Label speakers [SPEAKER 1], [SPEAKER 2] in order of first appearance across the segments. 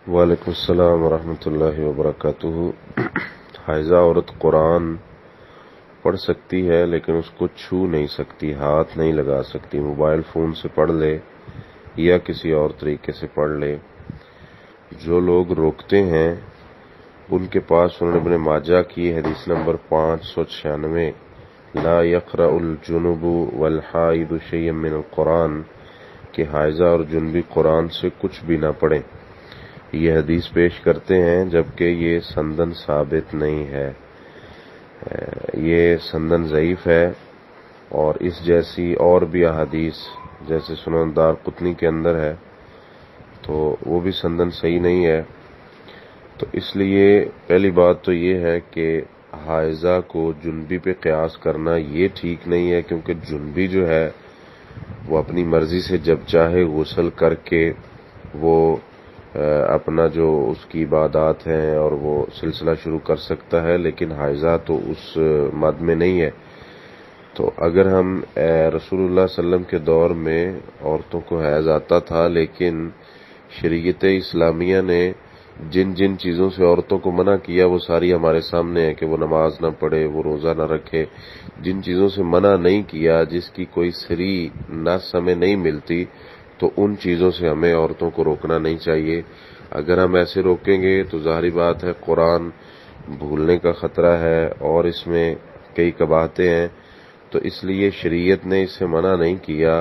[SPEAKER 1] وعلیکم السلام ورحمۃ اللہ وبرکاتہ۔ حائضہ عورت قرآن پڑھ سکتی ہے لیکن اس کو چھو نہیں سکتی، ہاتھ نہیں لگا سکتی۔ موبائل فون سے پڑھ لے یا کسی اور طریقے سے پڑھ لے۔ جو لوگ روکتے ہیں ان کے پاس سنن ابن ماجہ کی حدیث نمبر 596 لا یقرأ الجنب والحائض شیئا من القرآن کہ حائضہ اور جنبی قرآن سے کچھ بھی نہ پڑھیں، یہ حدیث پیش کرتے ہیں، جبکہ یہ سندن ثابت نہیں ہے، یہ سندن ضعیف ہے۔ اور اس جیسی اور بھی احادیث جیسے سنن دارقطنی کے اندر ہے تو وہ بھی سندن صحیح نہیں ہے۔ تو اس لیے پہلی بات تو یہ ہے کہ حائضہ کو جنبی پہ قیاس کرنا یہ ٹھیک نہیں ہے، کیونکہ جنبی جو ہے وہ اپنی مرضی سے جب چاہے غسل کر کے وہ اپنا جو اس کی عبادات ہیں اور وہ سلسلہ شروع کر سکتا ہے، لیکن حائضہ تو اس مد میں نہیں ہے۔ تو اگر ہم رسول اللہ صلی اللہ علیہ وسلم کے دور میں عورتوں کو حیض آتا تھا، لیکن شریعت اسلامیہ نے جن جن چیزوں سے عورتوں کو منع کیا وہ ساری ہمارے سامنے ہے کہ وہ نماز نہ پڑھے، وہ روزہ نہ رکھے۔ جن چیزوں سے منع نہیں کیا، جس کی کوئی صریح نص ہمیں نہیں ملتی، تو ان چیزوں سے ہمیں عورتوں کو روکنا نہیں چاہیے۔ اگر ہم ایسے روکیں گے تو ظاہری بات ہے قرآن بھولنے کا خطرہ ہے اور اس میں کئی قباحتیں ہیں۔ تو اس لیے شریعت نے اس سے منع نہیں کیا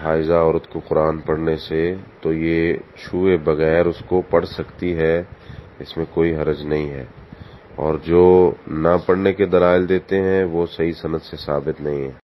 [SPEAKER 1] حائضہ عورت کو قرآن پڑھنے سے، تو یہ چھوئے بغیر اس کو پڑھ سکتی ہے، اس میں کوئی حرج نہیں ہے۔ اور جو نہ پڑھنے کے دلائل دیتے ہیں وہ صحیح سند سے ثابت نہیں ہے۔